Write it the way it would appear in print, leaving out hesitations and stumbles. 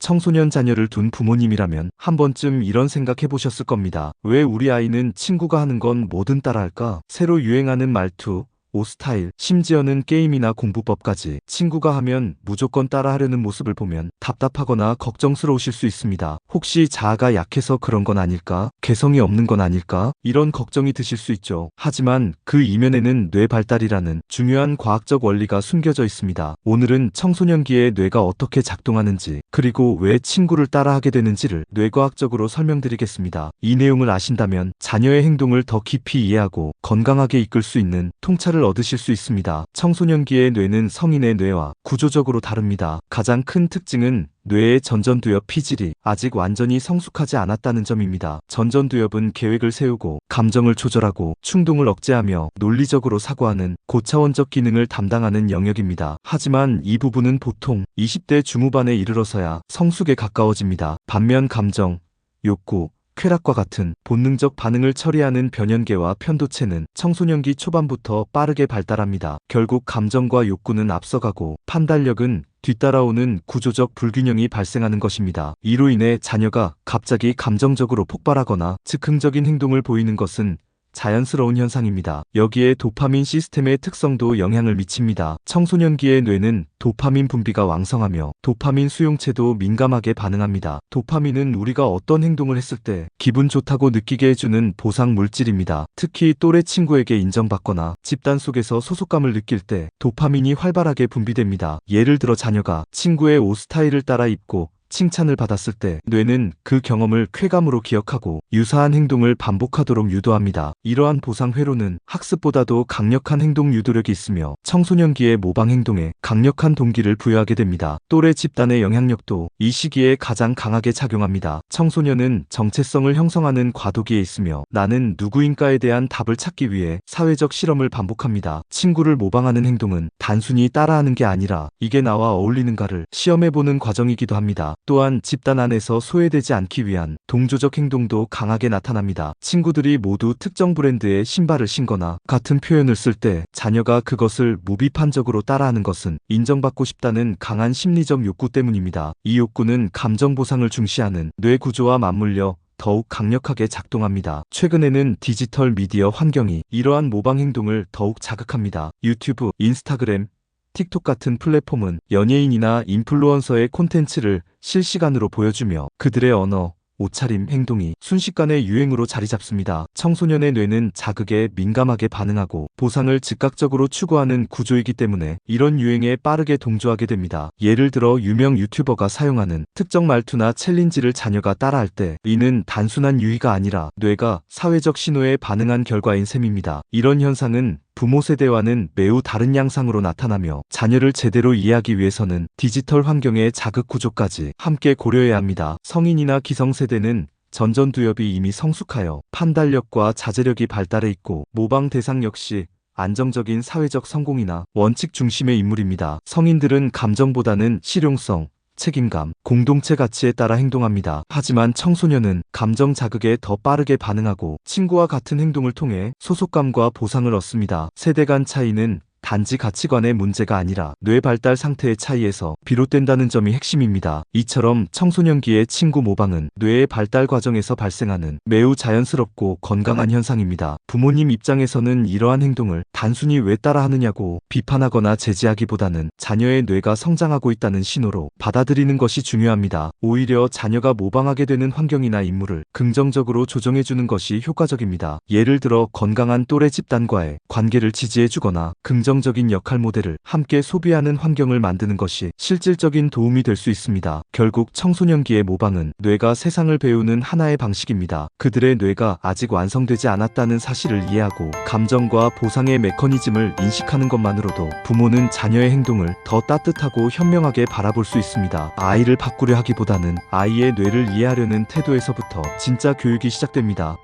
청소년 자녀를 둔 부모님이라면 한 번쯤 이런 생각 해보셨을 겁니다. 왜 우리 아이는 친구가 하는 건 뭐든 따라할까? 새로 유행하는 말투, 옷 스타일, 심지어는 게임이나 공부법까지 친구가 하면 무조건 따라하려는 모습을 보면 답답하거나 걱정스러우실 수 있습니다. 혹시 자아가 약해서 그런 건 아닐까? 개성이 없는 건 아닐까? 이런 걱정이 드실 수 있죠. 하지만 그 이면에는 뇌 발달이라는 중요한 과학적 원리가 숨겨져 있습니다. 오늘은 청소년기의 뇌가 어떻게 작동하는지, 그리고 왜 친구를 따라하게 되는지를 뇌과학적으로 설명드리겠습니다. 이 내용을 아신다면 자녀의 행동을 더 깊이 이해하고 건강하게 이끌 수 있는 통찰을 얻으실 수 있습니다. 청소년기의 뇌는 성인의 뇌와 구조적으로 다릅니다. 가장 큰 특징은 뇌의 전전두엽 피질이 아직 완전히 성숙하지 않았다는 점입니다. 전전두엽은 계획을 세우고 감정을 조절하고 충동을 억제하며 논리적으로 사고하는 고차원적 기능을 담당하는 영역입니다. 하지만 이 부분은 보통 20대 중후반에 이르러서야 성숙에 가까워집니다. 반면 감정, 욕구, 쾌락과 같은 본능적 반응을 처리하는 변연계와 편도체는 청소년기 초반부터 빠르게 발달합니다. 결국 감정과 욕구는 앞서가고 판단력은 뒤따라오는 구조적 불균형이 발생하는 것입니다. 이로 인해 자녀가 갑자기 감정적으로 폭발하거나 즉흥적인 행동을 보이는 것은 자연스러운 현상입니다. 여기에 도파민 시스템의 특성도 영향을 미칩니다. 청소년기의 뇌는 도파민 분비가 왕성하며 도파민 수용체도 민감하게 반응합니다. 도파민은 우리가 어떤 행동을 했을 때 기분 좋다고 느끼게 해주는 보상 물질입니다. 특히 또래 친구에게 인정받거나 집단 속에서 소속감을 느낄 때 도파민이 활발하게 분비됩니다. 예를 들어 자녀가 친구의 옷 스타일을 따라 입고 칭찬을 받았을 때 뇌는 그 경험을 쾌감으로 기억하고 유사한 행동을 반복하도록 유도합니다. 이러한 보상 회로는 학습보다도 강력한 행동 유도력이 있으며 청소년기의 모방 행동에 강력한 동기를 부여하게 됩니다. 또래 집단의 영향력도 이 시기에 가장 강하게 작용합니다. 청소년은 정체성을 형성하는 과도기에 있으며 나는 누구인가에 대한 답을 찾기 위해 사회적 실험을 반복합니다. 친구를 모방하는 행동은 단순히 따라하는 게 아니라 이게 나와 어울리는가를 시험해보는 과정이기도 합니다. 또한 집단 안에서 소외되지 않기 위한 동조적 행동도 강하게 나타납니다. 친구들이 모두 특정 브랜드의 신발을 신거나 같은 표현을 쓸 때 자녀가 그것을 무비판적으로 따라하는 것은 인정받고 싶다는 강한 심리적 욕구 때문입니다. 이 욕구는 감정 보상을 중시하는 뇌 구조와 맞물려 더욱 강력하게 작동합니다. 최근에는 디지털 미디어 환경이 이러한 모방 행동을 더욱 자극합니다. 유튜브, 인스타그램, 틱톡 같은 플랫폼은 연예인이나 인플루언서의 콘텐츠를 실시간으로 보여주며 그들의 언어, 옷차림, 행동이 순식간에 유행으로 자리 잡습니다. 청소년의 뇌는 자극에 민감하게 반응하고 보상을 즉각적으로 추구하는 구조이기 때문에 이런 유행에 빠르게 동조하게 됩니다. 예를 들어 유명 유튜버가 사용하는 특정 말투나 챌린지를 자녀가 따라할 때 이는 단순한 유희가 아니라 뇌가 사회적 신호에 반응한 결과인 셈입니다. 이런 현상은 부모 세대와는 매우 다른 양상으로 나타나며 자녀를 제대로 이해하기 위해서는 디지털 환경의 자극 구조까지 함께 고려해야 합니다. 성인이나 기성세대는 전전두엽이 이미 성숙하여 판단력과 자제력이 발달해 있고 모방 대상 역시 안정적인 사회적 성공이나 원칙 중심의 인물입니다. 성인들은 감정보다는 실용성, 책임감, 공동체 가치에 따라 행동합니다. 하지만 청소년은 감정 자극에 더 빠르게 반응하고 친구와 같은 행동을 통해 소속감과 보상을 얻습니다. 세대 간 차이는 단지 가치관의 문제가 아니라 뇌 발달 상태의 차이에서 비롯된다는 점이 핵심입니다. 이처럼 청소년기의 친구 모방은 뇌의 발달 과정에서 발생하는 매우 자연스럽고 건강한 현상입니다. 부모님 입장에서는 이러한 행동을 단순히 왜 따라하느냐고 비판하거나 제지하기보다는 자녀의 뇌가 성장하고 있다는 신호로 받아들이는 것이 중요합니다. 오히려 자녀가 모방하게 되는 환경이나 인물을 긍정적으로 조정해주는 것이 효과적입니다. 예를 들어 건강한 또래 집단과의 관계를 지지해주거나 긍정적인 역할 모델을 함께 소비하는 환경을 만드는 것이 실질적인 도움이 될 수 있습니다. 결국 청소년기의 모방은 뇌가 세상을 배우는 하나의 방식입니다. 그들의 뇌가 아직 완성되지 않았다는 사실을 이해하고 감정과 보상의 메커니즘을 인식하는 것만으로도 부모는 자녀의 행동을 더 따뜻하고 현명하게 바라볼 수 있습니다. 아이를 바꾸려 하기보다는 아이의 뇌를 이해하려는 태도에서부터 진짜 교육이 시작됩니다.